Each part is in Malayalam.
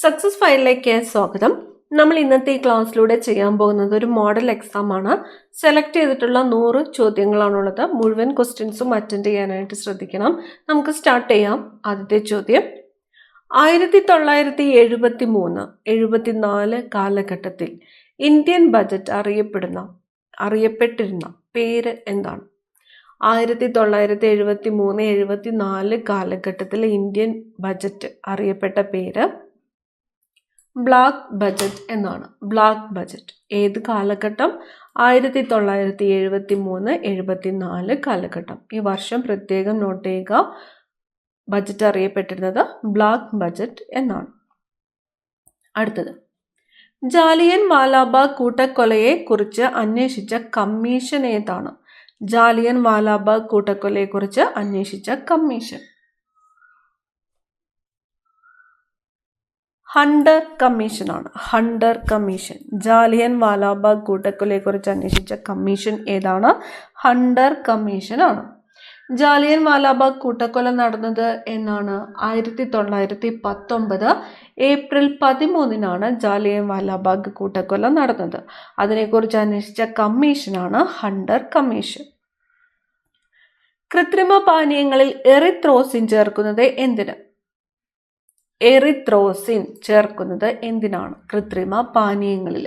സക്സസ് ഫയലിലേക്ക് സ്വാഗതം. നമ്മൾ ഇന്നത്തെ ഈ ക്ലാസ്സിലൂടെ ചെയ്യാൻ പോകുന്നത് ഒരു മോഡൽ എക്സാം ആണ്. സെലക്ട് ചെയ്തിട്ടുള്ള 100 ചോദ്യങ്ങളാണുള്ളത്. മുഴുവൻ ക്വസ്റ്റ്യൻസും അറ്റൻഡ് ചെയ്യാനായിട്ട് ശ്രദ്ധിക്കണം. നമുക്ക് സ്റ്റാർട്ട് ചെയ്യാം. ആദ്യത്തെ ചോദ്യം, 1973-74 കാലഘട്ടത്തിൽ ഇന്ത്യൻ ബജറ്റ് അറിയപ്പെട്ടിരുന്ന പേര് എന്താണ്? 1973-74 കാലഘട്ടത്തിൽ ഇന്ത്യൻ ബജറ്റ് അറിയപ്പെട്ട പേര് ബ്ലാക്ക് ബജറ്റ് എന്നാണ്. ബ്ലാക്ക് ബജറ്റ് ഏത് കാലഘട്ടം? 1973-74 കാലഘട്ടം. ഈ വർഷം പ്രത്യേകം നോട്ട് ചെയ്യുക. ബജറ്റ് അറിയപ്പെട്ടിരുന്നത് ബ്ലാക്ക് ബജറ്റ് എന്നാണ്. അടുത്തത്, ജാലിയൻ വാലാബാഗ് കൂട്ടക്കൊലയെ കുറിച്ച് അന്വേഷിച്ച കമ്മീഷൻ ഏതാണ്? ജാലിയൻ വാലാബാഗ് കൂട്ടക്കൊലയെ കുറിച്ച് അന്വേഷിച്ച കമ്മീഷൻ ഹണ്ടർ കമ്മീഷൻ ആണ്. Hunter commission. ജാലിയൻ വാലാബാഗ് കൂട്ടക്കൊലയെ കുറിച്ച് അന്വേഷിച്ച കമ്മീഷൻ ഏതാണ്? ഹണ്ടർ കമ്മീഷൻ ആണ്. ജാലിയൻ വാലാബാഗ് കൂട്ടക്കൊല നടന്നത് എന്നാണ്? 1919 ഏപ്രിൽ 13 ജാലിയൻ വാലാബാഗ് കൂട്ടക്കൊല നടന്നത്. അതിനെക്കുറിച്ച് അന്വേഷിച്ച കമ്മീഷനാണ് ഹണ്ടർ കമ്മീഷൻ. കൃത്രിമ പാനീയങ്ങളിൽ എറിത്രോസിൻ ചേർക്കുന്നത് എന്തിന്? എറിത്രോസിൻ ചേർക്കുന്നത് എന്തിനാണ്? കൃത്രിമ പാനീയങ്ങളിൽ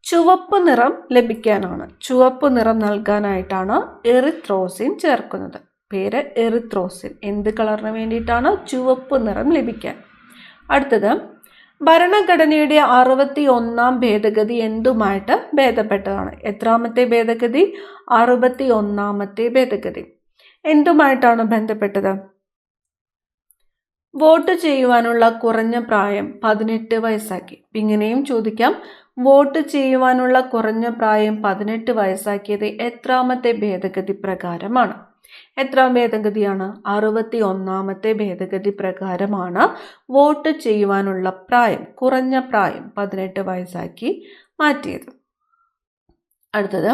ചുവപ്പ് നിറം ലഭിക്കാനാണ്. ചുവപ്പ് നിറം നൽകാനായിട്ടാണ് എറിത്രോസിൻ ചേർക്കുന്നത്. പേര് എറിത്രോസിൻ. എന്ത് കളറിന് വേണ്ടിയിട്ടാണ്? ചുവപ്പ് നിറം ലഭിക്കാൻ. അടുത്തത്, ഭരണഘടനയുടെ 61ാം ഭേദഗതി എന്തുമായിട്ട് ഭേദപ്പെട്ടതാണ്? എത്രാമത്തെ ഭേദഗതി? 61ാമത്തെ ഭേദഗതി. എന്തുമായിട്ടാണ് ബന്ധപ്പെട്ടത്? വോട്ട് ചെയ്യുവാനുള്ള കുറഞ്ഞ പ്രായം 18 വയസ്സാക്കി. ഇങ്ങനെയും ചോദിക്കാം. വോട്ട് ചെയ്യുവാനുള്ള കുറഞ്ഞ പ്രായം 18 വയസ്സാക്കിയത് എത്രാമത്തെ ഭേദഗതി പ്രകാരമാണ്? എത്രാം ഭേദഗതിയാണ്? 61ാമത്തെ ഭേദഗതി പ്രകാരമാണ് വോട്ട് ചെയ്യുവാനുള്ള പ്രായം, കുറഞ്ഞ പ്രായം 18 വയസ്സാക്കി മാറ്റിയത്. അടുത്തത്,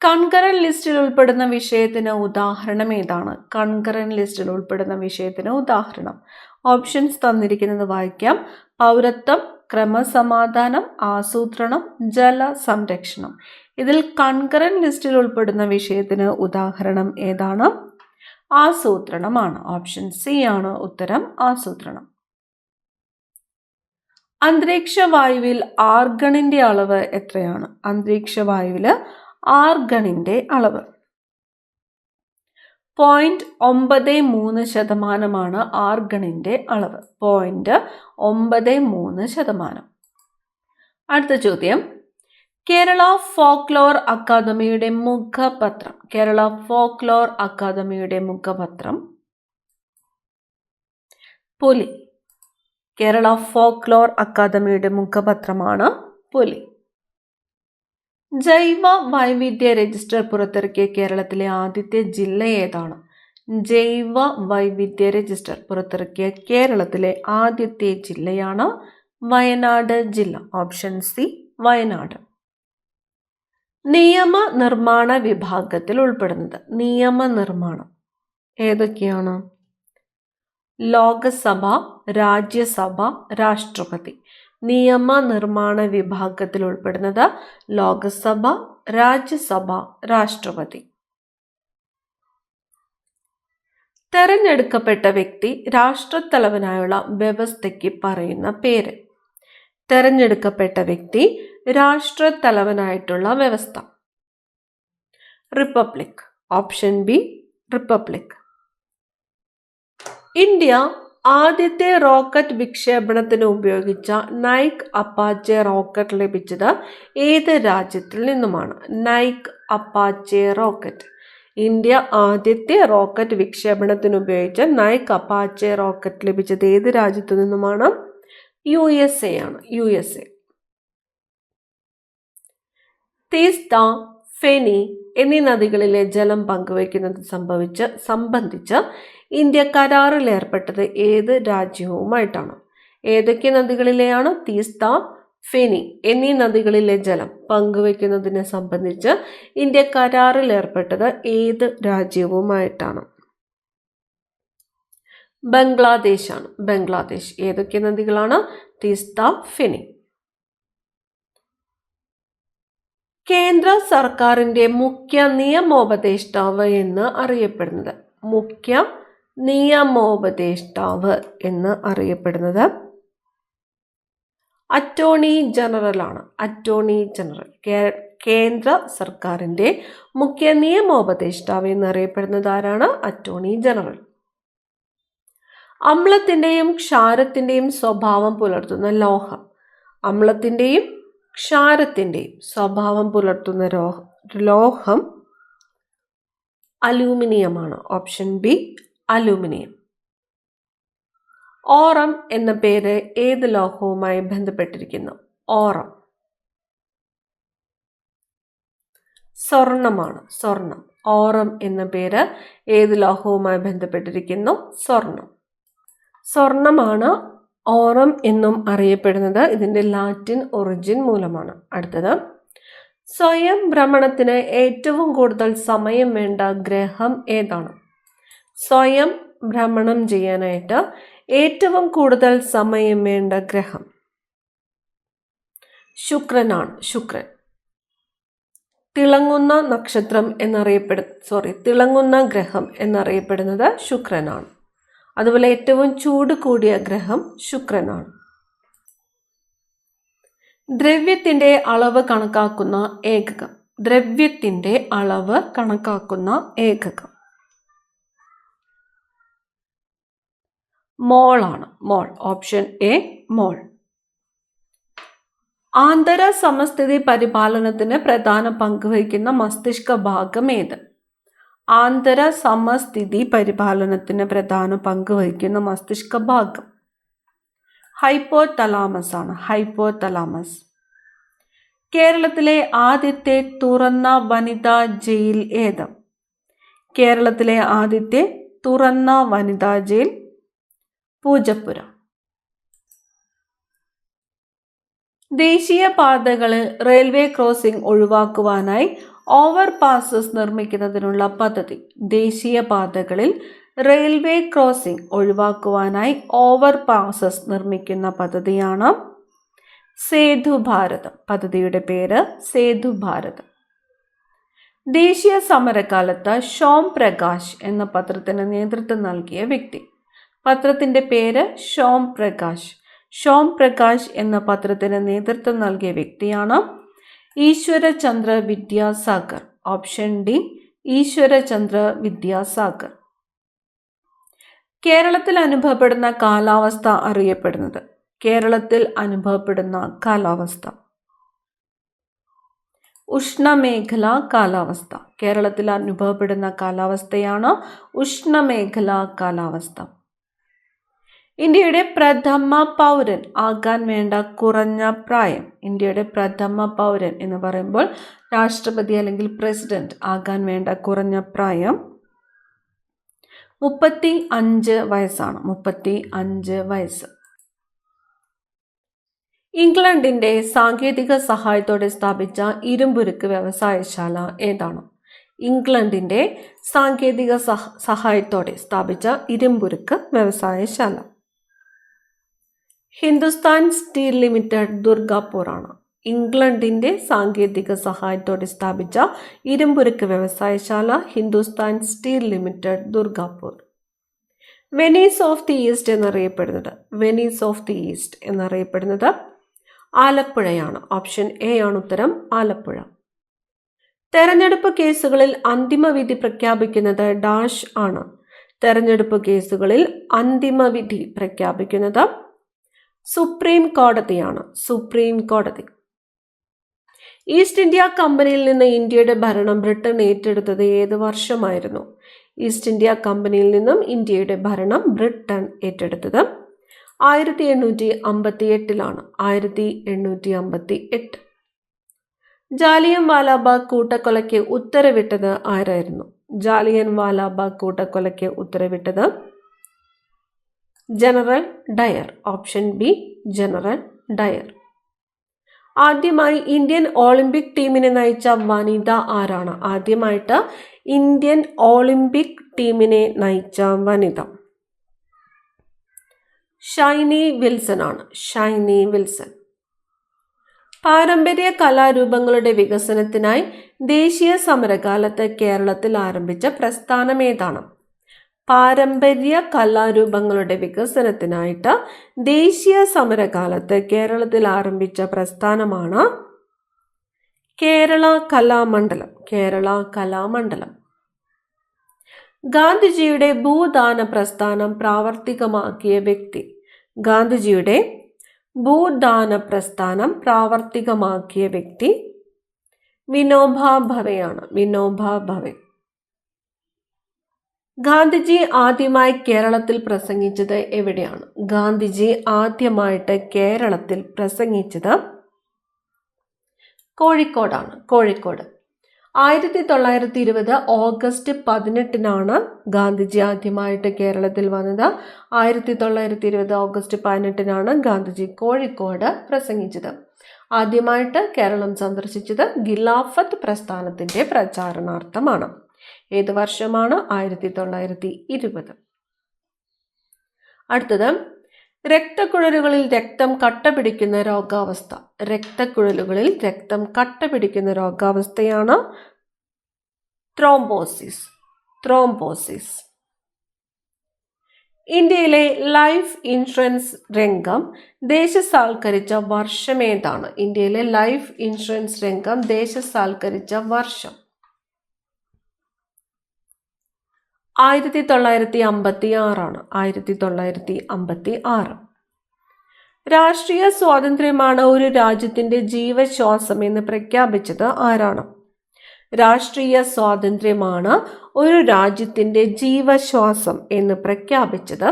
കൺകറന്റ് ലിസ്റ്റിൽ ഉൾപ്പെടുന്ന വിഷയത്തിന് ഉദാഹരണം ഏതാണ്? കൺകറന്റ് ലിസ്റ്റിൽ ഉൾപ്പെടുന്ന വിഷയത്തിന് ഉദാഹരണം. ഓപ്ഷൻസ് തന്നിരിക്കുന്നത് വായിക്കാം. പൗരത്വം, ക്രമസമാധാനം, ആസൂത്രണം, ജലസംരക്ഷണം. ഇതിൽ കൺകറന്റ് ലിസ്റ്റിൽ ഉൾപ്പെടുന്ന വിഷയത്തിന് ഉദാഹരണം ഏതാണ്? ആസൂത്രണമാണ്. ഓപ്ഷൻ സി ആണ് ഉത്തരം. ആസൂത്രണം. അന്തരീക്ഷ വായുവിൽ ആർഗണിന്റെ അളവ് എത്രയാണ്? അന്തരീക്ഷ വായുവിൽ ആർഗണിന്റെ അളവ് 0.93% ആർഗണിന്റെ അളവ്. 0.93%. അടുത്ത ചോദ്യം, കേരള ഫോക്ലോർ അക്കാദമിയുടെ മുഖപത്രം. കേരള ഫോക്ലോർ അക്കാദമിയുടെ മുഖപത്രം പുലി. കേരള ഫോക്ലോർ അക്കാദമിയുടെ മുഖപത്രമാണ് പുലി. ജൈവ വൈവിധ്യ രജിസ്റ്റർ പുറത്തിറക്കിയ കേരളത്തിലെ ആദ്യത്തെ ജില്ല ഏതാണ്? ജൈവ വൈവിധ്യ രജിസ്റ്റർ പുറത്തിറക്കിയ കേരളത്തിലെ ആദ്യത്തെ ജില്ലയാണ് വയനാട് ജില്ല. Option C Wayanad. നിയമനിർമ്മാണ വിഭാഗത്തിൽ ഉൾപ്പെടുന്നത്. നിയമനിർമ്മാണം ഏതൊക്കെയാണ്? ലോകസഭ, രാജ്യസഭ, രാഷ്ട്രപതി. നിയമനിർമ്മാണ വിഭാഗത്തിൽ ഉൾപ്പെടുന്നത് ലോകസഭ, രാജ്യസഭ, രാഷ്ട്രപതി. തെരഞ്ഞെടുക്കപ്പെട്ട വ്യക്തി രാഷ്ട്രത്തലവനായുള്ള വ്യവസ്ഥയ്ക്ക് പറയുന്ന പേര്. തെരഞ്ഞെടുക്കപ്പെട്ട വ്യക്തി രാഷ്ട്രത്തലവനായിട്ടുള്ള വ്യവസ്ഥ republic. Option B republic. India ആദ്യത്തെ റോക്കറ്റ് വിക്ഷേപണത്തിന് ഉപയോഗിച്ച നൈക് അപ്പാച്ചെ റോക്കറ്റ് ലഭിച്ചത് ഏത് രാജ്യത്തിൽ നിന്നുമാണ്? Nike Apache rocket. ഇന്ത്യ ആദ്യത്തെ റോക്കറ്റ് വിക്ഷേപണത്തിന് ഉപയോഗിച്ച നൈക് അപ്പാച്ചെ റോക്കറ്റ് ലഭിച്ചത് ഏത് രാജ്യത്തു നിന്നുമാണ്? USA ആണ്. USA. തീസ്ത, ഫെനി എന്നീ നദികളിലെ ജലം പങ്കുവയ്ക്കുന്നത് സംബന്ധിച്ച് ഇന്ത്യ കരാറിൽ ഏർപ്പെട്ടത് ഏത് രാജ്യവുമായിട്ടാണ്? ഏതൊക്കെ നദികളിലെയാണ്? തീസ്ത, ഫെനി എന്നീ നദികളിലെ ജലം പങ്കുവയ്ക്കുന്നതിനെ സംബന്ധിച്ച് ഇന്ത്യ കരാറിൽ ഏർപ്പെട്ടത് ഏത് രാജ്യവുമായിട്ടാണ്? ബംഗ്ലാദേശാണ്. ബംഗ്ലാദേശ്. ഏതൊക്കെ നദികളാണ്? തീസ്ത, ഫെനി. കേന്ദ്ര സർക്കാരിൻ്റെ മുഖ്യ നിയമോപദേഷ്ടാവ് എന്ന് അറിയപ്പെടുന്നത്. മുഖ്യ നിയമോപദേഷ്ടാവ് എന്ന് അറിയപ്പെടുന്നത് അറ്റോർണി ജനറൽ ആണ്. Attorney general. കേന്ദ്ര സർക്കാരിൻ്റെ മുഖ്യ നിയമോപദേഷ്ടാവ് എന്നറിയപ്പെടുന്നത് ആരാണ്? Attorney general. അമ്ലത്തിൻ്റെയും ക്ഷാരത്തിൻ്റെയും സ്വഭാവം പുലർത്തുന്ന ലോഹം. അമ്ലത്തിൻ്റെയും ക്ഷാരത്തിൻ്റെയും സ്വഭാവം പുലർത്തുന്ന ലോഹം അലൂമിനിയമാണ്. Option B, aluminium. ഓറം എന്ന പേര് ഏത് ലോഹവുമായി ബന്ധപ്പെട്ടിരിക്കുന്നു? ഓറം സ്വർണമാണ്. സ്വർണം. ഓറം എന്ന പേര് ഏത് ലോഹവുമായി ബന്ധപ്പെട്ടിരിക്കുന്നു? സ്വർണം. സ്വർണമാണ് ഓറം എന്നും അറിയപ്പെടുന്നത്. ഇതിൻ്റെ ലാറ്റിൻ ഒറിജിൻ മൂലമാണ്. അടുത്തത്, സ്വയം ഭ്രമണത്തിന് ഏറ്റവും കൂടുതൽ സമയം വേണ്ട ഗ്രഹം ഏതാണ്? സ്വയം ഭ്രമണം ചെയ്യാനായിട്ട് ഏറ്റവും കൂടുതൽ സമയം വേണ്ട ഗ്രഹം ശുക്രനാണ്. ശുക്രൻ. തിളങ്ങുന്ന നക്ഷത്രം തിളങ്ങുന്ന ഗ്രഹം എന്നറിയപ്പെടുന്നത് ശുക്രനാണ്. അതുപോലെ ഏറ്റവും ചൂട് കൂടിയ ഗ്രഹം ശുക്രനാണ്. ദ്രവ്യത്തിൻ്റെ അളവ് കണക്കാക്കുന്ന ഏകകം. ദ്രവ്യത്തിൻ്റെ അളവ് കണക്കാക്കുന്ന ഏകകം മോൾ ആണ്. മോൾ. ഓപ്ഷൻ എ, മോൾ. ആന്തര സമസ്ഥിതി പരിപാലനത്തിന് പ്രധാന പങ്ക് വഹിക്കുന്ന മസ്തിഷ്ക ഭാഗം ഏത്? ആന്തര സമസ്ഥിതി പരിപാലനത്തിന് പ്രധാന പങ്ക് വഹിക്കുന്ന മസ്തിഷ്ക ഭാഗം ഹൈപ്പോതലാമസ് ആണ്. ഹൈപ്പോതലാമസ്. കേരളത്തിലെ ആദ്യത്തെ തുറന്ന വനിതാ ജയിൽ ഏത്? കേരളത്തിലെ ആദ്യത്തെ തുറന്ന വനിതാ ജയിൽ പൂജപ്പുര. ദേശീയ പാതകളിൽ റെയിൽവേ ക്രോസിംഗ് ഒഴിവാക്കുവാനായി ഓവർ പാസസ് നിർമ്മിക്കുന്നതിനുള്ള പദ്ധതി. ദേശീയ പാതകളിൽ റെയിൽവേ ക്രോസിംഗ് ഒഴിവാക്കുവാനായി ഓവർ പാസസ് നിർമ്മിക്കുന്ന പദ്ധതിയാണ് സേതു ഭാരതം. പദ്ധതിയുടെ പേര് സേതു ഭാരതം. ദേശീയ സമരകാലത്ത് ഷോം പ്രകാശ് എന്ന പത്രത്തിന് നേതൃത്വം നൽകിയ വ്യക്തി. പത്രത്തിൻ്റെ പേര് ഷോം പ്രകാശ്. ഷോം പ്രകാശ് എന്ന പത്രത്തിന് നേതൃത്വം നൽകിയ വ്യക്തിയാണ് ഈശ്വരചന്ദ്ര വിദ്യാസാഗർ. Option D, Ishwarchandra Vidyasagar. കേരളത്തിൽ അനുഭവപ്പെടുന്ന കാലാവസ്ഥ അറിയപ്പെടുന്നത്. കേരളത്തിൽ അനുഭവപ്പെടുന്ന കാലാവസ്ഥ ഉഷ്ണമേഖലാ കാലാവസ്ഥ. കേരളത്തിൽ അനുഭവപ്പെടുന്ന കാലാവസ്ഥയാണ് ഉഷ്ണമേഖലാ കാലാവസ്ഥ. ഇന്ത്യയുടെ പ്രഥമ പൗരൻ ആകാൻ വേണ്ട കുറഞ്ഞ പ്രായം. ഇന്ത്യയുടെ പ്രഥമ പൗരൻ എന്ന് പറയുമ്പോൾ രാഷ്ട്രപതി അല്ലെങ്കിൽ പ്രസിഡന്റ് ആകാൻ വേണ്ട കുറഞ്ഞ പ്രായം 35 വയസ്സാണ്. 35 വയസ്സ്. ഇംഗ്ലണ്ടിൻ്റെ സാങ്കേതിക സഹായത്തോടെ സ്ഥാപിച്ച ഇരുമ്പുരുക്ക് വ്യവസായശാല ഏതാണ്? ഇംഗ്ലണ്ടിൻ്റെ സാങ്കേതിക സഹായത്തോടെ സ്ഥാപിച്ച ഇരുമ്പുരുക്ക് വ്യവസായശാല ഹിന്ദുസ്ഥാൻ സ്റ്റീൽ ലിമിറ്റഡ് ദുർഗാപൂർ ആണ്. ഇംഗ്ലണ്ടിൻ്റെ സാങ്കേതിക സഹായത്തോടെ സ്ഥാപിച്ച ഇരുമ്പുരുക്ക് വ്യവസായശാല Hindustan steel limited Durgapur. Venice of the East എന്നറിയപ്പെടുന്നത്. വെനീസ് ഓഫ് ദി ഈസ്റ്റ് എന്നറിയപ്പെടുന്നത് ആലപ്പുഴയാണ്. ഓപ്ഷൻ എ ആണ് ഉത്തരം, ആലപ്പുഴ. തെരഞ്ഞെടുപ്പ് കേസുകളിൽ അന്തിമവിധി പ്രഖ്യാപിക്കുന്നത് ഡാഷ് ആണ്. തെരഞ്ഞെടുപ്പ് കേസുകളിൽ അന്തിമവിധി പ്രഖ്യാപിക്കുന്നത് സുപ്രീം കോടതിയാണ്. സുപ്രീം കോടതി. ഈസ്റ്റ് ഇന്ത്യ കമ്പനിയിൽ നിന്ന് ഇന്ത്യയുടെ ഭരണം ബ്രിട്ടൻ ഏറ്റെടുത്തത് ഏത് വർഷമായിരുന്നു? ഈസ്റ്റ് ഇന്ത്യ കമ്പനിയിൽ നിന്നും ഇന്ത്യയുടെ ഭരണം ബ്രിട്ടൻ ഏറ്റെടുത്തത് 1858 1858. ജാലിയൻ വാലാബാഗ് കൂട്ടക്കൊലയ്ക്ക് ഉത്തരവിട്ടത് ആരായിരുന്നു? ജാലിയൻ വാലാബാഗ് കൂട്ടക്കൊലയ്ക്ക് ഉത്തരവിട്ടത് General Dyer. Option B, General Dyer. ആദ്യമായി ഇന്ത്യൻ ഒളിമ്പിക് ടീമിനെ നയിച്ച വനിത ആരാണ്? ആദ്യമായിട്ട് ഇന്ത്യൻ ഒളിമ്പിക് ടീമിനെ നയിച്ച വനിത ഷൈനി വിൽസൺ ആണ്. ഷൈനി വിൽസൺ. പാരമ്പര്യ കലാരൂപങ്ങളുടെ വികസനത്തിനായി ദേശീയ സമരകാലത്ത് കേരളത്തിൽ ആരംഭിച്ച പ്രസ്ഥാനം ഏതാണ്? പാരമ്പര്യ കലാരൂപങ്ങളുടെ വികസനത്തിനായിട്ട് ദേശീയ സമരകാലത്ത് കേരളത്തിൽ ആരംഭിച്ച പ്രസ്ഥാനമാണ് കേരള കലാമണ്ഡലം. കേരള കലാമണ്ഡലം. ഗാന്ധിജിയുടെ ഭൂദാന പ്രസ്ഥാനം പ്രാവർത്തികമാക്കിയ വ്യക്തി. ഗാന്ധിജിയുടെ ഭൂദാന പ്രസ്ഥാനം പ്രാവർത്തികമാക്കിയ വ്യക്തി വിനോബ ഭവെയാണ്. വിനോബ ഭവെ. ഗാന്ധിജി ആദ്യമായി കേരളത്തിൽ പ്രസംഗിച്ചത് എവിടെയാണ്? ഗാന്ധിജി ആദ്യമായിട്ട് കേരളത്തിൽ പ്രസംഗിച്ചത് കോഴിക്കോടാണ്. കോഴിക്കോട്. 1920 ഓഗസ്റ്റ് 18 ഗാന്ധിജി ആദ്യമായിട്ട് കേരളത്തിൽ വന്നത്. 1920 ഓഗസ്റ്റ് 18 ഗാന്ധിജി കോഴിക്കോട് പ്രസംഗിച്ചത്. ആദ്യമായിട്ട് കേരളം സന്ദർശിച്ചത് ഖിലാഫത്ത് പ്രസ്ഥാനത്തിന്റെ പ്രചാരണാർത്ഥമാണ്. ഏത് വർഷമാണ്? 1920. അടുത്തത്, രക്തക്കുഴലുകളിൽ രക്തം കട്ടപിടിക്കുന്ന രോഗാവസ്ഥ. രക്തക്കുഴലുകളിൽ രക്തം കട്ടപിടിക്കുന്ന രോഗാവസ്ഥയാണ് ത്രോംബോസിസ്. ത്രോംബോസിസ്. ഇന്ത്യയിലെ ലൈഫ് ഇൻഷുറൻസ് രംഗം ദേശസാൽക്കരിച്ച വർഷം ഏതാണ്? ഇന്ത്യയിലെ ലൈഫ് ഇൻഷുറൻസ് രംഗം ദേശസാൽക്കരിച്ച വർഷം 1956. 1956. രാഷ്ട്രീയ സ്വാതന്ത്ര്യമാണ് ഒരു രാജ്യത്തിന്റെ ജീവശ്വാസം എന്ന് പ്രഖ്യാപിച്ചത് ആരാണ്? രാഷ്ട്രീയ സ്വാതന്ത്ര്യമാണ് ഒരു രാജ്യത്തിന്റെ ജീവശ്വാസം എന്ന് പ്രഖ്യാപിച്ചത്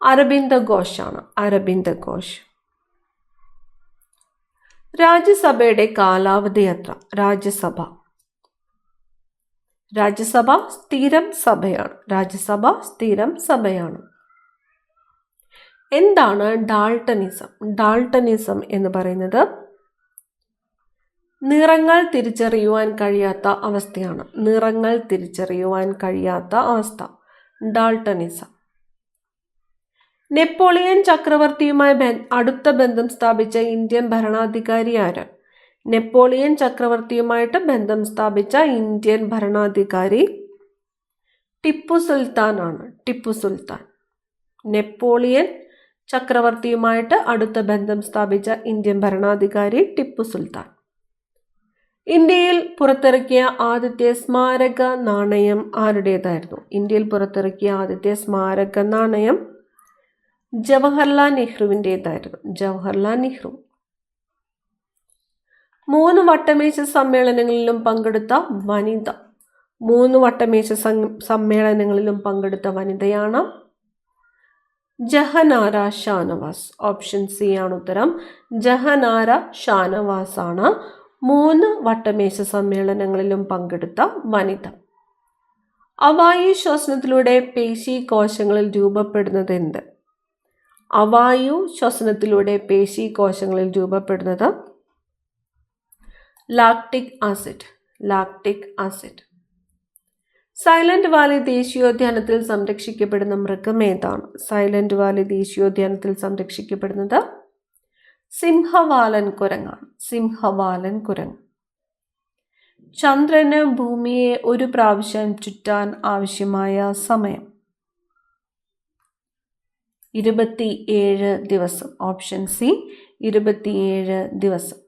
അരബിന്ദ ഘോഷാണ്. അരബിന്ദ ഘോഷ്. രാജ്യസഭയുടെ കാലാവധി എത്ര? രാജ്യസഭ സ്ഥിരം സഭയാണ്. രാജ്യസഭ സ്ഥിരം സഭയാണ്. എന്താണ് ഡാൾട്ടനിസം? ഡാൾട്ടനിസം എന്ന് പറയുന്നത് നിറങ്ങൾ തിരിച്ചറിയുവാൻ കഴിയാത്ത അവസ്ഥയാണ്. നിറങ്ങൾ തിരിച്ചറിയുവാൻ കഴിയാത്ത അവസ്ഥ. ഡാൾട്ടനിസം. നെപ്പോളിയൻ ചക്രവർത്തിയുമായി അടുത്ത ബന്ധം സ്ഥാപിച്ച ഇന്ത്യൻ ഭരണാധികാരി ആര്? നെപ്പോളിയൻ ചക്രവർത്തിയുമായിട്ട് ബന്ധം സ്ഥാപിച്ച ഇന്ത്യൻ ഭരണാധികാരി ടിപ്പു സുൽത്താൻ ആണ്. ടിപ്പു സുൽത്താൻ. നെപ്പോളിയൻ ചക്രവർത്തിയുമായിട്ട് അടുത്ത ബന്ധം സ്ഥാപിച്ച ഇന്ത്യൻ ഭരണാധികാരി ടിപ്പു സുൽത്താൻ. ഇന്ത്യയിൽ പുറത്തിറക്കിയ ആദ്യത്തെ സ്മാരക നാണയം ആരുടേതായിരുന്നു? ഇന്ത്യയിൽ പുറത്തിറക്കിയ ആദ്യത്തെ സ്മാരക നാണയം ജവഹർലാൽ നെഹ്റുവിൻ്റെതായിരുന്നു. ജവഹർലാൽ നെഹ്റു. 3 വട്ടമേശ സമ്മേളനങ്ങളിലും പങ്കെടുത്ത വനിത. 3 വട്ടമേശ സമ്മേളനങ്ങളിലും പങ്കെടുത്ത വനിതയാണ് ജഹനാര ഷാനവാസ്. ഓപ്ഷൻ സി ആണ് ഉത്തരം. ജഹനാര ഷാനവാസ് ആണ് 3 വട്ടമേശ സമ്മേളനങ്ങളിലും പങ്കെടുത്ത വനിത. അവായു ശ്വസനത്തിലൂടെ പേശീകോശങ്ങളിൽ രൂപപ്പെടുന്നത് എന്ത്? അവായു ശ്വസനത്തിലൂടെ പേശീകോശങ്ങളിൽ രൂപപ്പെടുന്നത് lactic acid. Lactic acid. Silent Valley ദേശീയോദ്യാനത്തിൽ സംരക്ഷിക്കപ്പെടുന്ന മൃഗം ഏതാണ്? സൈലന്റ് വാലി ദേശീയോദ്യാനത്തിൽ സംരക്ഷിക്കപ്പെടുന്നത് സിംഹവാലൻ കുരങ്ങാണ്. സിംഹവാലൻ കുരങ്ങ്. ചന്ദ്രന് ഭൂമിയെ ഒരു പ്രാവശ്യം ചുറ്റാൻ ആവശ്യമായ സമയം 27 ദിവസം. ഓപ്ഷൻ സി 27 ദിവസം.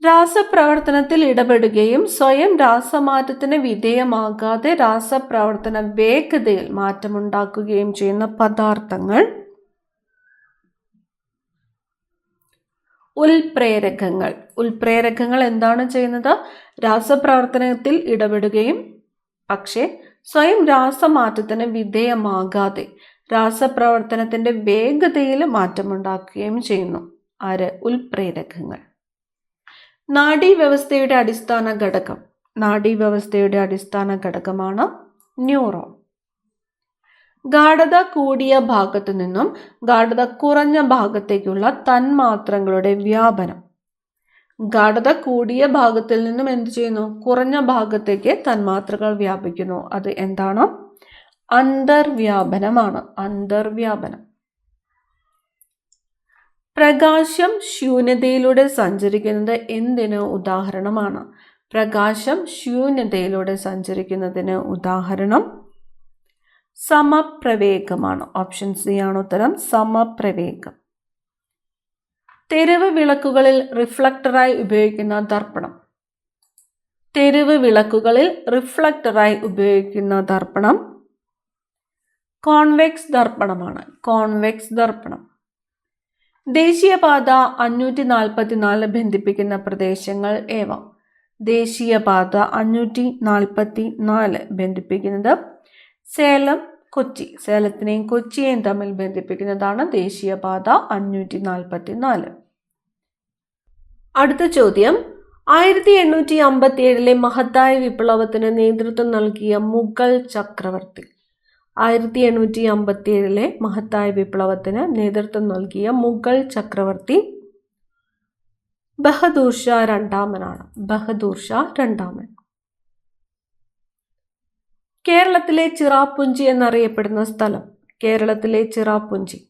രാസപ്രവർത്തനത്തിൽ ഇടപെടുകയും സ്വയം രാസമാറ്റത്തിന് വിധേയമാകാതെ രാസപ്രവർത്തന വേഗതയിൽ മാറ്റമുണ്ടാക്കുകയും ചെയ്യുന്ന പദാർത്ഥങ്ങൾ ഉൽപ്രേരകങ്ങൾ. ഉൽപ്രേരകങ്ങൾ എന്താണ് ചെയ്യുന്നത്? രാസപ്രവർത്തനത്തിൽ ഇടപെടുകയും പക്ഷേ സ്വയം രാസമാറ്റത്തിന് വിധേയമാകാതെ രാസപ്രവർത്തനത്തിന്റെ വേഗതയിൽ മാറ്റമുണ്ടാക്കുകയും ചെയ്യുന്നു. ആര്? ഉൽപ്രേരകങ്ങൾ. നാഡീവ്യവസ്ഥയുടെ അടിസ്ഥാന ഘടകം. നാഡീവ്യവസ്ഥയുടെ അടിസ്ഥാന ഘടകമാണ് ന്യൂറോൺ. ഗാഢത കൂടിയ ഭാഗത്തു നിന്നും ഗാഢത കുറഞ്ഞ ഭാഗത്തേക്കുള്ള തന്മാത്രകളുടെ വ്യാപനം. ഗാഢത കൂടിയ ഭാഗത്തിൽ നിന്നും എന്ത് ചെയ്യുന്നു? കുറഞ്ഞ ഭാഗത്തേക്ക് തന്മാത്രകൾ വ്യാപിക്കുന്നു. അത് എന്താണ്? അന്തർവ്യാപനമാണ്. അന്തർവ്യാപനം. പ്രകാശം ശൂന്യതയിലൂടെ സഞ്ചരിക്കുന്നത് എന്തിന് ഉദാഹരണമാണ്? പ്രകാശം ശൂന്യതയിലൂടെ സഞ്ചരിക്കുന്നതിന് ഉദാഹരണം സമപ്രവേഗമാണ്. ഓപ്ഷൻ സി ആണ് ഉത്തരം, സമപ്രവേഗം. തെരുവ് വിളക്കുകളിൽ റിഫ്ലക്ടറായി ഉപയോഗിക്കുന്ന ദർപ്പണം. തെരുവ് വിളക്കുകളിൽ റിഫ്ലക്ടറായി ഉപയോഗിക്കുന്ന ദർപ്പണം കോൺവെക്സ് ദർപ്പണമാണ്. കോൺവെക്സ് ദർപ്പണം. ദേശീയപാത 544 ബന്ധിപ്പിക്കുന്ന പ്രദേശങ്ങൾ ഏവ? ദേശീയപാത 544 ബന്ധിപ്പിക്കുന്നത് സേലം, കൊച്ചി. സേലത്തിനെയും കൊച്ചിയെയും തമ്മിൽ ബന്ധിപ്പിക്കുന്നതാണ് ദേശീയപാത 544. അടുത്ത ചോദ്യം, 1857 മഹത്തായ വിപ്ലവത്തിന് നേതൃത്വം നൽകിയ മുഗൾ ചക്രവർത്തി. 1857 മഹത്തായ വിപ്ലവത്തിന് നേതൃത്വം നൽകിയ മുഗൾ ചക്രവർത്തി ബഹദൂർ ഷാ രണ്ടാമനാണ്. ബഹദൂർ ഷാ രണ്ടാമൻ. കേരളത്തിലെ ചിറാപ്പുഞ്ചി എന്നറിയപ്പെടുന്ന സ്ഥലം. കേരളത്തിലെ ചിറാപ്പുഞ്ചി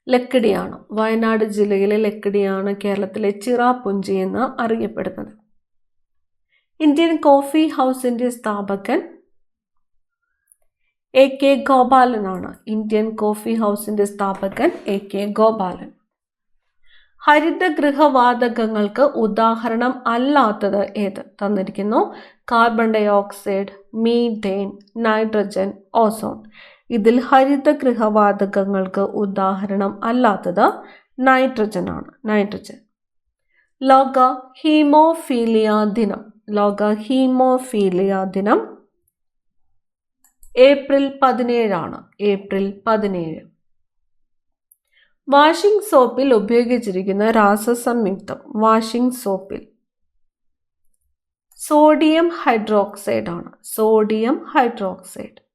ലക്കിടിയാണ്. വയനാട് ജില്ലയിലെ ലക്കിടിയാണ് കേരളത്തിലെ ചിറാപ്പുഞ്ചി എന്ന് അറിയപ്പെടുന്നത്. ഇന്ത്യൻ കോഫി ഹൗസിന്റെ സ്ഥാപകൻ AK ഗോപാലനാണ്. ഇന്ത്യൻ കോഫി ഹൗസിന്റെ സ്ഥാപകൻ AK ഗോപാലൻ. ഹരിതഗൃഹവാതകങ്ങൾക്ക് ഉദാഹരണം അല്ലാത്തത് ഏത്? തന്നിരിക്കുന്നു. Carbon dioxide, methane, nitrogen, ozone. ഇതിൽ ഹരിതഗൃഹവാതകങ്ങൾക്ക് ഉദാഹരണം അല്ലാത്തത് നൈട്രജൻ ആണ്. നൈട്രജൻ. ലോക ഹീമോഫീലിയ ദിനം. ലോക ഹീമോഫീലിയ ദിനം ഏപ്രിൽ 17 ആണ്. ഏപ്രിൽ 17. വാഷിംഗ് സോപ്പിൽ ഉപയോഗിച്ചിരിക്കുന്ന രാസസംയുക്തം. വാഷിംഗ് സോപ്പിൽ സോഡിയം ഹൈഡ്രോക്സൈഡ് ആണ്. Sodium hydroxide.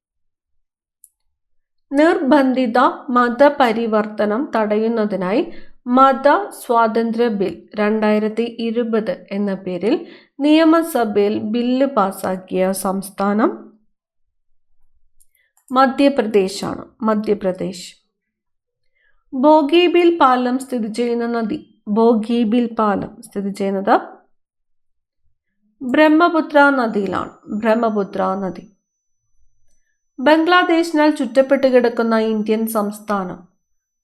നിർബന്ധിത മതപരിവർത്തനം തടയുന്നതിനായി മത സ്വാതന്ത്ര്യ ബിൽ 2020 എന്ന പേരിൽ നിയമസഭയിൽ ബില്ല് പാസാക്കിയ സംസ്ഥാനം മധ്യപ്രദേശാണ്. മധ്യപ്രദേശ്. ബോഗിബീൽ പാലം സ്ഥിതി ചെയ്യുന്ന നദി. ബോഗിബീൽ പാലം സ്ഥിതി ചെയ്യുന്നത് ബ്രഹ്മപുത്ര നദിയിലാണ്. ബ്രഹ്മപുത്ര നദി. ബംഗ്ലാദേശിനാൽ ചുറ്റപ്പെട്ട് കിടക്കുന്ന ഇന്ത്യൻ സംസ്ഥാനം.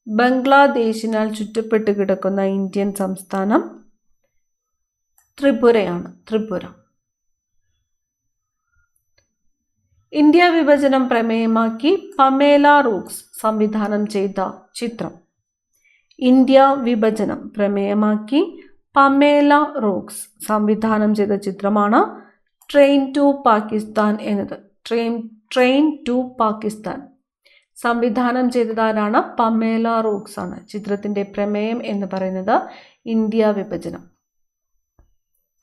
ബംഗ്ലാദേശിനാൽ ചുറ്റപ്പെട്ട് കിടക്കുന്ന ഇന്ത്യൻ സംസ്ഥാനം ത്രിപുരയാണ്. ത്രിപുര. ഇന്ത്യ വിഭജനം പ്രമേയമാക്കി പമേല റൂക്സ് സംവിധാനം ചെയ്ത ചിത്രം. ഇന്ത്യ വിഭജനം പ്രമേയമാക്കി പമേല റൂക്സ് സംവിധാനം ചെയ്ത ചിത്രമാണ് ട്രെയിൻ ടു പാകിസ്ഥാൻ എന്നത്. ട്രെയിൻ ടു പാകിസ്ഥാൻ സംവിധാനം ചെയ്തതാരാണ്? പമേല റൂക്സ് ആണ്. ചിത്രത്തിന്റെ പ്രമേയം എന്ന് പറയുന്നത് ഇന്ത്യ വിഭജനം.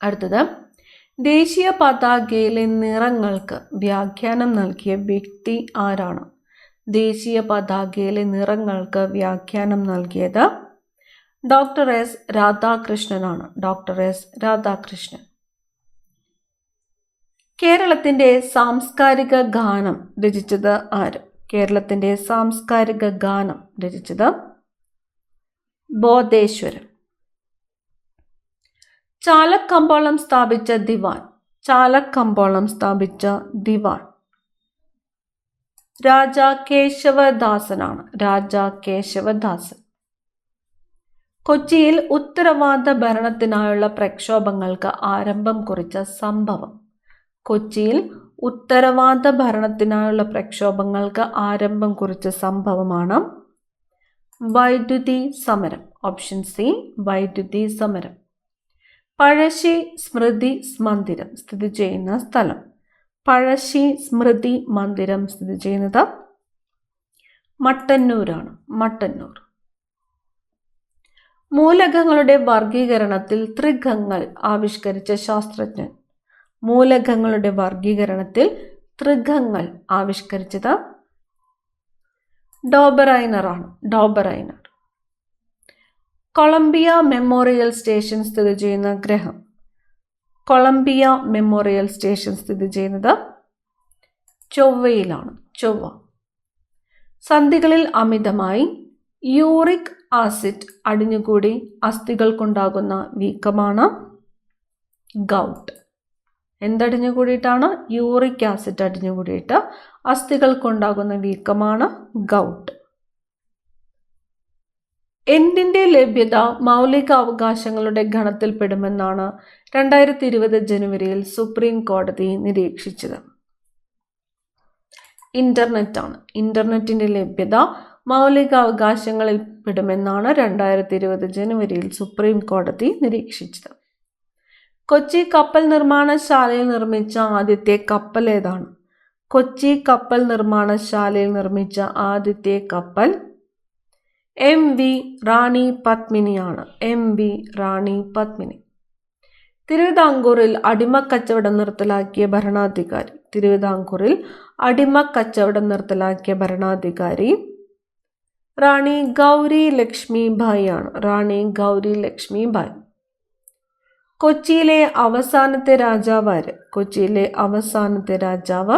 അടുത്തത്, ദേശീയ പതാകയിലെ നിറങ്ങൾക്ക് വ്യാഖ്യാനം നൽകിയ വ്യക്തി ആരാണ്? ദേശീയ പതാകയിലെ നിറങ്ങൾക്ക് വ്യാഖ്യാനം നൽകിയത് ഡോക്ടർ എസ് രാധാകൃഷ്ണനാണ്. Doctor S Radhakrishnan. കേരളത്തിന്റെ സാംസ്കാരിക ഗാനം രചിച്ചത് ആര്? കേരളത്തിന്റെ സാംസ്കാരിക ഗാനം രചിച്ചത് ബോധേശ്വരൻ. ചാലക്കമ്പോളം സ്ഥാപിച്ച ദിവാൻ. ചാലക്കമ്പോളം സ്ഥാപിച്ച ദിവാൻ രാജാ കേശവദാസനാണ്. രാജാ കേശവദാസൻ. കൊച്ചിയിൽ ഉത്തരവാദ ഭരണത്തിനായുള്ള പ്രക്ഷോഭങ്ങൾക്ക് ആരംഭം കുറിച്ച സംഭവം. കൊച്ചിയിൽ ഉത്തരവാദ ഭരണത്തിനായുള്ള പ്രക്ഷോഭങ്ങൾക്ക് ആരംഭം കുറിച്ച സംഭവമാണ് വൈദ്യുതി സമരം. ഓപ്ഷൻ സി, വൈദ്യുതി സമരം. പഴശ്ശി സ്മൃതി മന്ദിരം സ്ഥിതി ചെയ്യുന്ന സ്ഥലം. പഴശ്ശി സ്മൃതി മന്ദിരം സ്ഥിതി ചെയ്യുന്നത് മട്ടന്നൂരാണ്. മട്ടന്നൂർ. മൂലകങ്ങളുടെ വർഗീകരണത്തിൽ ത്രികങ്ങൾ ആവിഷ്കരിച്ച ശാസ്ത്രജ്ഞൻ. മൂലകങ്ങളുടെ വർഗീകരണത്തിൽ ത്രികങ്ങൾ ആവിഷ്കരിച്ചത് ഡോബറൈനർ ആണ്. ഡോബറൈനർ. കൊളംബിയ മെമ്മോറിയൽ സ്റ്റേഷൻ സ്ഥിതി ചെയ്യുന്ന ഗ്രഹം. കൊളംബിയ മെമ്മോറിയൽ സ്റ്റേഷൻ സ്ഥിതി ചെയ്യുന്നത് ചൊവ്വയിലാണ്. ചൊവ്വ. സന്ധികളിൽ അമിതമായി യൂറിക് ആസിഡ് അടിഞ്ഞുകൂടി അസ്ഥികൾക്കുണ്ടാകുന്ന വീക്കമാണ് ഗൗട്ട്. എന്തടിഞ്ഞുകൂടിയിട്ടാണ്? യൂറിക് ആസിഡ് അടിഞ്ഞുകൂടിയിട്ട് അസ്ഥികൾക്കുണ്ടാകുന്ന വീക്കമാണ് ഗൗട്ട്. എന്തിൻ്റെ ലഭ്യത മൗലിക അവകാശങ്ങളുടെ ഗണത്തിൽപ്പെടുമെന്നാണ് 2020 ജനുവരിയിൽ സുപ്രീം കോടതി നിരീക്ഷിച്ചത്? ഇന്റർനെറ്റാണ്. ഇന്റർനെറ്റിന്റെ ലഭ്യത മൗലിക അവകാശങ്ങളിൽ പെടുമെന്നാണ് 2020 ജനുവരിയിൽ സുപ്രീം കോടതി നിരീക്ഷിച്ചത്. കൊച്ചി കപ്പൽ നിർമ്മാണശാലയിൽ നിർമ്മിച്ച ആദ്യത്തെ കപ്പൽ ഏതാണ്? കൊച്ചി കപ്പൽ നിർമ്മാണശാലയിൽ നിർമ്മിച്ച ആദ്യത്തെ കപ്പൽ MV റാണി പത്മിനിയാണ്. MV റാണി പത്മിനി. തിരുവിതാംകൂറിൽ അടിമക്കച്ചവടം നിർത്തലാക്കിയ ഭരണാധികാരി. തിരുവിതാംകൂറിൽ അടിമക്കച്ചവടം നിർത്തലാക്കിയ ഭരണാധികാരി റാണി ഗൗരി ലക്ഷ്മി ഭായ് ആണ്. റാണി ഗൗരി ലക്ഷ്മി ഭായ്. കൊച്ചിയിലെ അവസാനത്തെ രാജാവ് ആര്? കൊച്ചിയിലെ അവസാനത്തെ രാജാവ്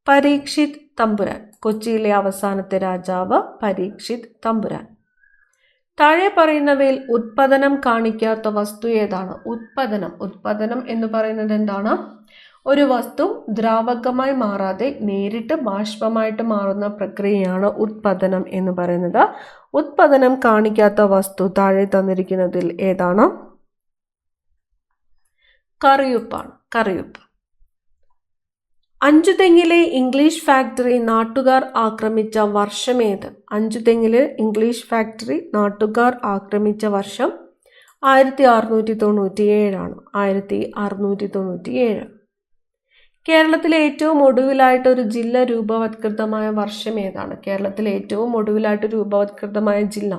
പരീക്ഷിത് തമ്പുരാൻ. കൊച്ചിയിലെ അവസാനത്തെ രാജാവ് പരീക്ഷിത് തമ്പുരാൻ. താഴെ പറയുന്നവയിൽ ഉത്പതനം കാണിക്കാത്ത വസ്തു ഏതാണ്? ഉത്പതനം എന്ന് പറയുന്നത് എന്താണ്? ഒരു വസ്തു ദ്രാവകമായി മാറാതെ നേരിട്ട് ബാഷ്പമായിട്ട് മാറുന്ന പ്രക്രിയയാണ് ഉത്പതനം എന്ന് പറയുന്നത്. ഉത്പതനം കാണിക്കാത്ത വസ്തു താഴെ തന്നിരിക്കുന്നതിൽ ഏതാണ്? കറിയുപ്പാണ്. കറിയുപ്പ്. അഞ്ചുതെങ്ങിലെ ഇംഗ്ലീഷ് ഫാക്ടറി നാട്ടുകാർ ആക്രമിച്ച വർഷമേത്? അഞ്ചുതെങ്ങിലെ ഇംഗ്ലീഷ് ഫാക്ടറി നാട്ടുകാർ ആക്രമിച്ച വർഷം 1697 ആണ്. 1697. കേരളത്തിലെ ഏറ്റവും ഒടുവിലായിട്ട് ഒരു ജില്ല രൂപവത്കൃതമായ വർഷം ഏതാണ്? കേരളത്തിലെ ഏറ്റവും ഒടുവിലായിട്ട് രൂപവത്കൃതമായ ജില്ല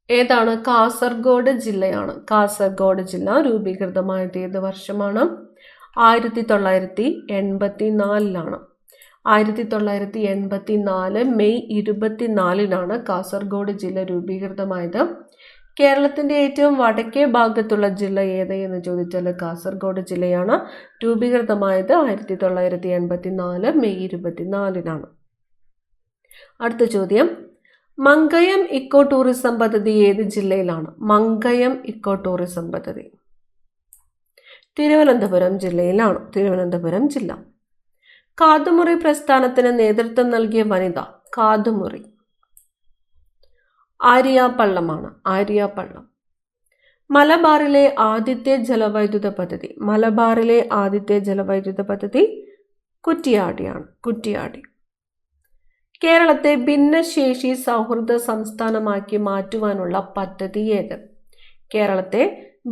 ഏതാണ്? കാസർഗോഡ് ജില്ലയാണ്. കാസർഗോഡ് ജില്ല രൂപീകൃതമായത് ഏത് വർഷമാണ്? 1984. 1984 മെയ് 24 കാസർഗോഡ് ജില്ല രൂപീകൃതമായത്. കേരളത്തിൻ്റെ ഏറ്റവും വടക്കേ ഭാഗത്തുള്ള ജില്ല ഏത് എന്ന് ചോദിച്ചാൽ കാസർഗോഡ് ജില്ലയാണ്. രൂപീകൃതമായത് 1984 മെയ് 24. അടുത്ത ചോദ്യം, മങ്കയം ഇക്കോ ടൂറിസം പദ്ധതി ഏത് ജില്ലയിലാണ്? മങ്കയം ഇക്കോ ടൂറിസം പദ്ധതി തിരുവനന്തപുരം ജില്ലയിലാണ്. തിരുവനന്തപുരം ജില്ല. കാതുമുറി പ്രസ്ഥാനത്തിന് നേതൃത്വം നൽകിയ വനിത? കാതുമുറി ആര്യ പള്ളമാണ്. ആര്യ പള്ളം. മലബാറിലെ ആദ്യത്തെ ജലവൈദ്യുത പദ്ധതി? മലബാറിലെ ആദ്യത്തെ ജലവൈദ്യുത പദ്ധതി കുറ്റിയാടിയാണ്. കുറ്റിയാടി. കേരളത്തെ ഭിന്നശേഷി സൗഹൃദ സംസ്ഥാനമാക്കി മാറ്റുവാനുള്ള പദ്ധതി ഏത്? കേരളത്തെ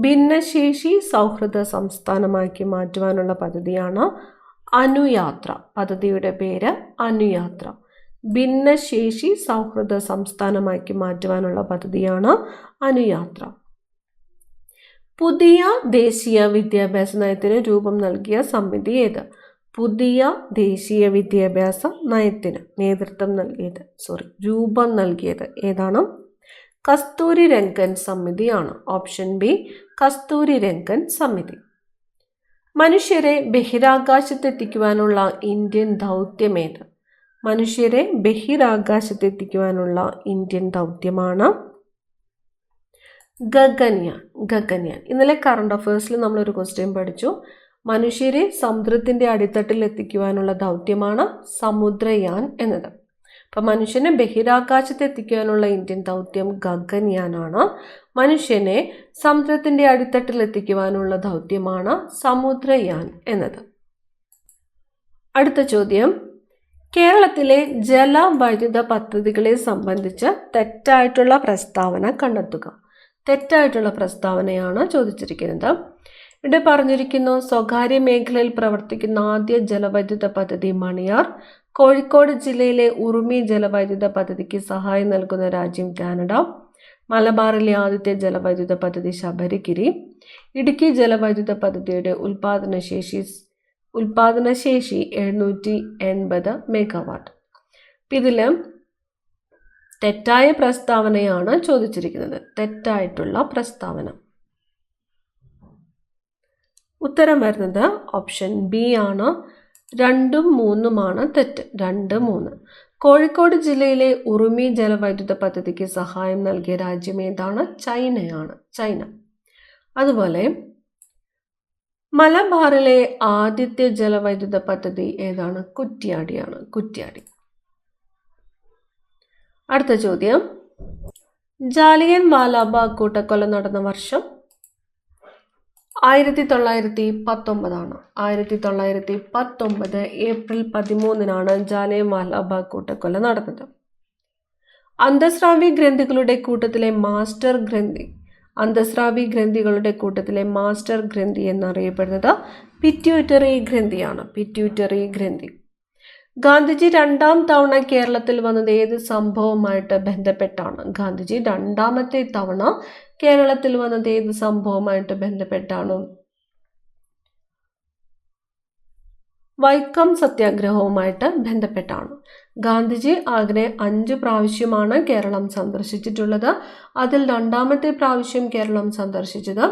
ഭിന്നശേഷി സൗഹൃദ സംസ്ഥാനമാക്കി മാറ്റുവാനുള്ള പദ്ധതിയാണ് അനുയാത്ര. പദ്ധതിയുടെ പേര് അനുയാത്ര. ഭിന്നശേഷി സൗഹൃദ സംസ്ഥാനമാക്കി മാറ്റുവാനുള്ള പദ്ധതിയാണ് അനുയാത്ര. പുതിയ ദേശീയ വിദ്യാഭ്യാസ നയത്തിന് രൂപം നൽകിയ സമിതി ഏത്? പുതിയ ദേശീയ വിദ്യാഭ്യാസ നയത്തിന് രൂപം നൽകിയത് ഏതാണ്? കസ്തൂരി രംഗൻ സമിതിയാണ്. ഓപ്ഷൻ ബി കസ്തൂരി രംഗൻ സമിതി. മനുഷ്യരെ ബഹിരാകാശത്തെത്തിക്കുവാനുള്ള ഇന്ത്യൻ ദൗത്യമേത്? മനുഷ്യരെ ബഹിരാകാശത്തെത്തിക്കുവാനുള്ള ഇന്ത്യൻ ദൗത്യമാണ് ഗഗൻയാൻ. ഗഗൻയാൻ. ഇന്നലെ കറണ്ട് അഫയേഴ്സിൽ നമ്മളൊരു ക്വസ്റ്റ്യൻ പഠിച്ചു. മനുഷ്യരെ സമുദ്രത്തിൻ്റെ അടിത്തട്ടിൽ എത്തിക്കുവാനുള്ള ദൗത്യമാണ് സമുദ്രയാൻ എന്നത്. അപ്പം മനുഷ്യനെ ബഹിരാകാശത്ത് എത്തിക്കുവാനുള്ള ഇന്ത്യൻ ദൗത്യം ഗഗൻയാനാണ്. മനുഷ്യനെ സമുദ്രത്തിൻ്റെ അടിത്തട്ടിൽ എത്തിക്കുവാനുള്ള ദൗത്യമാണ് സമുദ്രയാൻ എന്നത്. അടുത്ത ചോദ്യം, കേരളത്തിലെ ജലവൈദ്യുത പദ്ധതികളെ സംബന്ധിച്ച് തെറ്റായിട്ടുള്ള പ്രസ്താവന കണ്ടെത്തുക. തെറ്റായിട്ടുള്ള പ്രസ്താവനയാണ് ചോദിച്ചിരിക്കുന്നത്. ഇവിടെ പറഞ്ഞിരിക്കുന്നു, സ്വകാര്യ മേഖലയിൽ പ്രവർത്തിക്കുന്ന ആദ്യ ജലവൈദ്യുത പദ്ധതി മണിയാർ. കോഴിക്കോട് ജില്ലയിലെ ഉറുമി ജലവൈദ്യുത പദ്ധതിക്ക് സഹായം നൽകുന്ന രാജ്യം കാനഡ. മലബാറിലെ ആദ്യത്തെ ജലവൈദ്യുത പദ്ധതി ശബരിഗിരി. ഇടുക്കി ജലവൈദ്യുത പദ്ധതിയുടെ ഉൽപാദനശേഷി 780 മെഗാവാട്ട്. ഇതിൽ തെറ്റായ പ്രസ്താവനയാണ് ചോദിച്ചിരിക്കുന്നത്. തെറ്റായിട്ടുള്ള പ്രസ്താവന. ഉത്തരം വരുന്നത് ഓപ്ഷൻ ബി ആണ്. 2ഉം 3ഉമാണ് തെറ്റ്. 2, 3. കോഴിക്കോട് ജില്ലയിലെ ഉറുമി ജലവൈദ്യുത പദ്ധതിക്ക് സഹായം നൽകിയ രാജ്യം ഏതാണ്? ചൈനയാണ്. ചൈന. അതുപോലെ മലബാറിലെ ആദ്യത്തെ ജലവൈദ്യുത പദ്ധതി ഏതാണ്? കുറ്റ്യാടിയാണ്. കുറ്റ്യാടി. അടുത്ത ചോദ്യം, ജാലിയൻ വാലാബാഗ് കൂട്ടക്കൊല നടന്ന വർഷം? 1919. 1919 ഏപ്രിൽ 13 ജാലിയൻ വാലാബാഗ് കൂട്ടക്കൊല നടന്നത്. അന്തസ്രാവി ഗ്രന്ഥികളുടെ കൂട്ടത്തിലെ മാസ്റ്റർ ഗ്രന്ഥി എന്നറിയപ്പെടുന്നത് പിറ്റ്യൂട്ടറി ഗ്രന്ഥിയാണ്. പിറ്റ്യൂട്ടറി ഗ്രന്ഥി. ഗാന്ധിജി 2ാം തവണ കേരളത്തിൽ വന്നത് ഏത് സംഭവവുമായിട്ട് ബന്ധപ്പെട്ടാണ്? ഗാന്ധിജി 2ാമത്തെ തവണ കേരളത്തിൽ വന്നത് ഏത് സംഭവവുമായിട്ട് ബന്ധപ്പെട്ടാണ്? വൈക്കം സത്യാഗ്രഹവുമായിട്ട് ബന്ധപ്പെട്ടാണ്. ഗാന്ധിജി ആകെ 5 പ്രാവശ്യമാണ് കേരളം സന്ദർശിച്ചിട്ടുള്ളത്. അതിൽ 2ാമത്തെ പ്രാവശ്യം കേരളം സന്ദർശിച്ചത്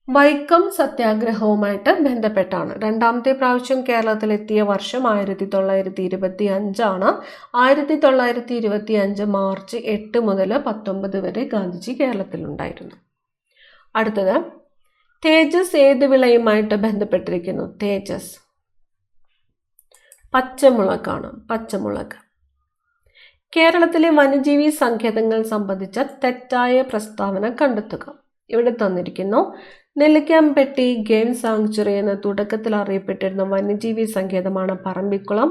വൈക്കം സത്യാഗ്രഹവുമായിട്ട് ബന്ധപ്പെട്ടാണ്. 2ാമത്തെ പ്രാവശ്യം കേരളത്തിലെത്തിയ വർഷം 1925 1925 മാർച്ച് 8 മുതൽ 19 വരെ ഗാന്ധിജി കേരളത്തിലുണ്ടായിരുന്നു. അടുത്തത്, തേജസ് ഏത് വിളയുമായിട്ട് ബന്ധപ്പെട്ടിരിക്കുന്നു? തേജസ് പച്ചമുളകാണ്. പച്ചമുളക്. കേരളത്തിലെ വന്യജീവി സങ്കേതങ്ങൾ സംബന്ധിച്ച തെറ്റായ പ്രസ്താവന കണ്ടെത്തുക. ഇവിടെ തന്നിരിക്കുന്നു. നെല്ലിക്കാംപെട്ടി ഗെയിം സാങ്ച്വറി എന്ന തുടക്കത്തിൽ അറിയപ്പെട്ടിരുന്ന വന്യജീവി സങ്കേതമാണ് പറമ്പിക്കുളം.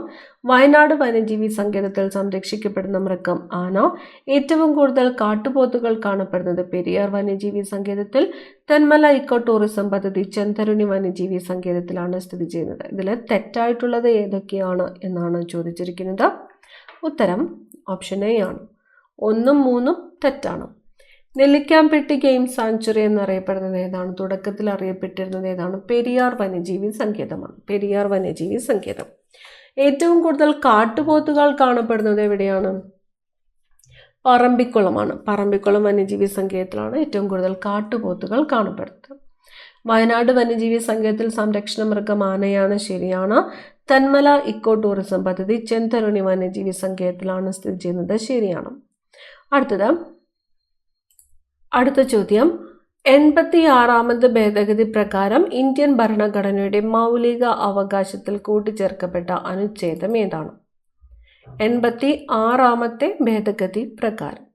വയനാട് വന്യജീവി സങ്കേതത്തിൽ സംരക്ഷിക്കപ്പെടുന്ന മൃഗം ആന. ഏറ്റവും കൂടുതൽ കാട്ടുപോത്തുകൾ കാണപ്പെടുന്നത് പെരിയാർ വന്യജീവി സങ്കേതത്തിൽ. തെന്മല ഇക്കോ ടൂറിസം പദ്ധതി ചെന്തരുണി വന്യജീവി സങ്കേതത്തിലാണ് സ്ഥിതി ചെയ്യുന്നത്. ഇതിൽ തെറ്റായിട്ടുള്ളത് ഏതൊക്കെയാണ് എന്നാണ് ചോദിച്ചിരിക്കുന്നത്. ഉത്തരം ഓപ്ഷൻ എ ആണ്. 1ഉം 3ഉം തെറ്റാണ്. നെല്ലിക്കാംപെട്ടി ഗെയിം സാങ്ച്വറി എന്നറിയപ്പെടുന്നത് ഏതാണ്? തുടക്കത്തിൽ അറിയപ്പെട്ടിരുന്നത് ഏതാണ്? പെരിയാർ വന്യജീവി സങ്കേതമാണ്. പെരിയാർ വന്യജീവി സങ്കേതം. ഏറ്റവും കൂടുതൽ കാട്ടുപോത്തുകൾ കാണപ്പെടുന്നത് എവിടെയാണ്? പറമ്പിക്കുളമാണ്. പറമ്പിക്കുളം വന്യജീവി സങ്കേതത്തിലാണ് ഏറ്റവും കൂടുതൽ കാട്ടുപോത്തുകൾ കാണപ്പെടുന്നത്. വയനാട് വന്യജീവി സങ്കേതത്തിൽ സംരക്ഷണ മൃഗം ആനയാണ്. ശരിയാണ്. തെന്മല ഇക്കോ ടൂറിസം പദ്ധതി ചെന്തരുണി വന്യജീവി സങ്കേതത്തിലാണ് സ്ഥിതി ചെയ്യുന്നത്. ശരിയാണ്. അടുത്ത ചോദ്യം, 86ാമത് ഭേദഗതി പ്രകാരം ഇന്ത്യൻ ഭരണഘടനയുടെ മൗലിക അവകാശത്തിൽ കൂട്ടിച്ചേർക്കപ്പെട്ട അനുച്ഛേദം ഏതാണ്? 86ാമത്തെ ഭേദഗതി പ്രകാരം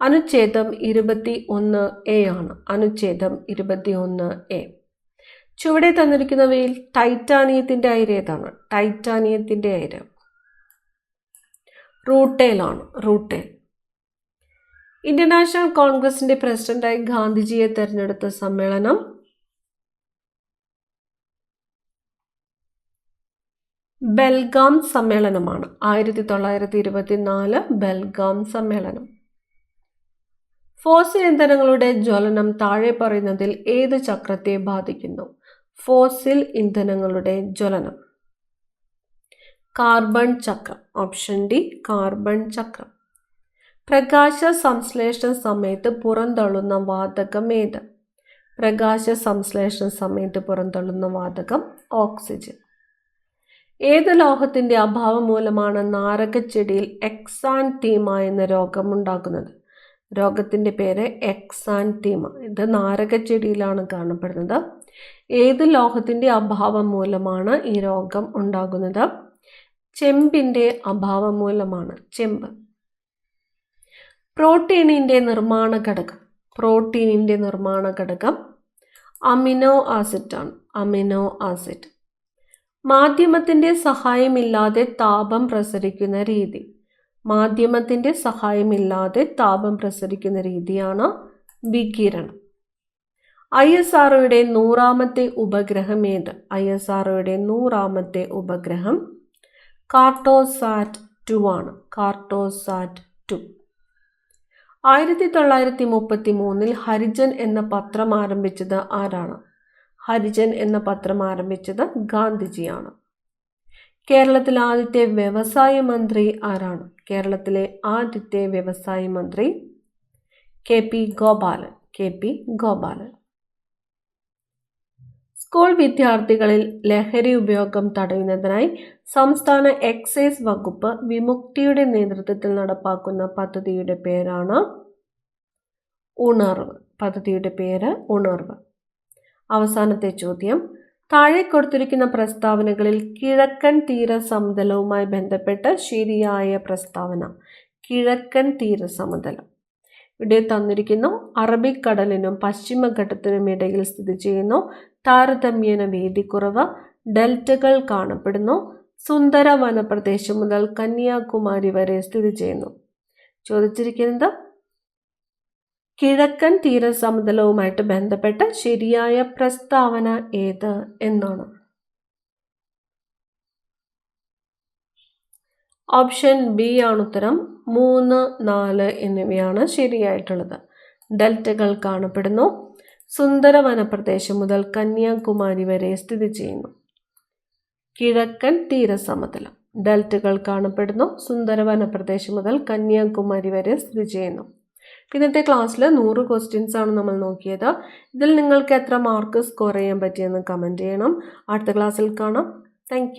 അനുച്ഛേദം 21A ആണ്. അനുച്ഛേദം 21A. ചുവടെ തന്നിരിക്കുന്നവയിൽ ടൈറ്റാനിയത്തിന്റെ അയിര് ഏതാണ്? ടൈറ്റാനിയത്തിന്റെ അയിര് റൂട്ടേലാണ്. റൂട്ടേൽ. ഇന്ത്യൻ നാഷണൽ കോൺഗ്രസിന്റെ പ്രസിഡന്റായി ഗാന്ധിജിയെ തെരഞ്ഞെടുത്ത സമ്മേളനം? ബെൽഗാം സമ്മേളനമാണ്. 1924 ബെൽഗാം സമ്മേളനം. ഫോസിൽ ഇന്ധനങ്ങളുടെ ജ്വലനം താഴെ പറയുന്നതിൽ ഏത് ചക്രത്തെ ബാധിക്കുന്നു? ഫോസിൽ ഇന്ധനങ്ങളുടെ ജ്വലനം കാർബൺ ചക്രം. ഓപ്ഷൻ ഡി കാർബൺ ചക്രം. പ്രകാശ സംശ്ലേഷണ സമയത്ത് പുറന്തള്ളുന്ന വാതകം ഏത്? പ്രകാശ സംശ്ലേഷണ സമയത്ത് പുറന്തള്ളുന്ന വാതകം ഓക്സിജൻ. ഏത് ലോഹത്തിന്റെ അഭാവം മൂലമാണ് നാരകച്ചെടിയിൽ എക്സാൻതീമ എന്ന രോഗം ഉണ്ടാകുന്നത്? രോഗത്തിന്റെ പേര് എക്സാൻതീമ. ഇത് നാരകച്ചെടിയിലാണ് കാണപ്പെടുന്നത്. ഏത് ലോഹത്തിന്റെ അഭാവം മൂലമാണ് ഈ രോഗം ഉണ്ടാകുന്നത്? ചെമ്പിന്റെ അഭാവം മൂലമാണ്. ചെമ്പ്. പ്രോട്ടീനിന്റെ നിർമ്മാണ ഘടകം അമിനോ ആസിഡ് ആണ്. Amino acid. മാധ്യമത്തിന്റെ സഹായമില്ലാതെ താപം പ്രസരിക്കുന്ന രീതി. മാധ്യമത്തിന്റെ സഹായമില്ലാതെ താപം പ്രസരിക്കുന്ന രീതിയാണ് വികിരണം. ISROയുടെ 100ാമത്തെ ഉപഗ്രഹം ഏത്? ISROയുടെ 100ാമത്തെ ഉപഗ്രഹം കാർട്ടോസാറ്റ് 2 ആണ്. കാർട്ടോസാറ്റ് 2. 1933 ഹരിജൻ എന്ന പത്രം ആരംഭിച്ചത് ആരാണ്? ഹരിജൻ എന്ന പത്രം ആരംഭിച്ചത് ഗാന്ധിജിയാണ്. കേരളത്തിലെ ആദ്യത്തെ വ്യവസായ മന്ത്രി ആരാണ്? കേരളത്തിലെ ആദ്യത്തെ വ്യവസായ മന്ത്രി KP Gopalan. KP Gopalan. School വിദ്യാർത്ഥികളിൽ ലഹരി ഉപയോഗം തടയുന്നതിനായി സംസ്ഥാന എക്സൈസ് വകുപ്പ് വിമുക്തിയുടെ നേതൃത്വത്തിൽ നടപ്പാക്കുന്ന പദ്ധതിയുടെ പേരാണ് ഉണർവ്. പദ്ധതിയുടെ പേര് ഉണർവ്. അവസാനത്തെ ചോദ്യം, താഴെ കൊടുത്തിരിക്കുന്ന പ്രസ്താവനകളിൽ കിഴക്കൻ തീരസമതലവുമായി ബന്ധപ്പെട്ട് ശരിയായ പ്രസ്താവന. കിഴക്കൻ തീരസമതലം ഇവിടെ തന്നിരിക്കുന്നു. അറബിക്കടലിനും പശ്ചിമഘട്ടത്തിനും ഇടയിൽ സ്ഥിതി ചെയ്യുന്നു. താരതമ്യേന വീതിക്കുറവ്. ഡെൽറ്റകൾ കാണപ്പെടുന്നു. സുന്ദര വനപ്രദേശം മുതൽ കന്യാകുമാരി വരെ സ്ഥിതി ചെയ്യുന്നു. ചോദിച്ചിരിക്കുന്നത് കിഴക്കൻ തീരസമതലവുമായിട്ട് ബന്ധപ്പെട്ട ശരിയായ പ്രസ്താവന ഏത് എന്നാണ്. ഓപ്ഷൻ ബി ആണ് ഉത്തരം. 3, 4 എന്നിവയാണ് ശരിയായിട്ടുള്ളത്. ഡെൽറ്റകൾ കാണപ്പെടുന്നു. സുന്ദര വനപ്രദേശം മുതൽ കന്യാകുമാരി വരെ സ്ഥിതി ചെയ്യുന്നു. കിഴക്കൻ തീരസമതലം. ഡെൽറ്റകൾ കാണപ്പെടുന്നു. സുന്ദര വനപ്രദേശം മുതൽ കന്യാകുമാരി വരെ സ്ഥിതി ചെയ്യുന്നു. ഇന്നത്തെ ക്ലാസ്സിൽ 100 ക്വസ്റ്റ്യൻസ് ആണ് നമ്മൾ നോക്കിയത്. ഇതിൽ നിങ്ങൾക്ക് എത്ര മാർക്ക് സ്കോർ ചെയ്യാൻ പറ്റിയെന്ന് കമൻറ്റ് ചെയ്യണം. അടുത്ത ക്ലാസ്സിൽ കാണാം. താങ്ക്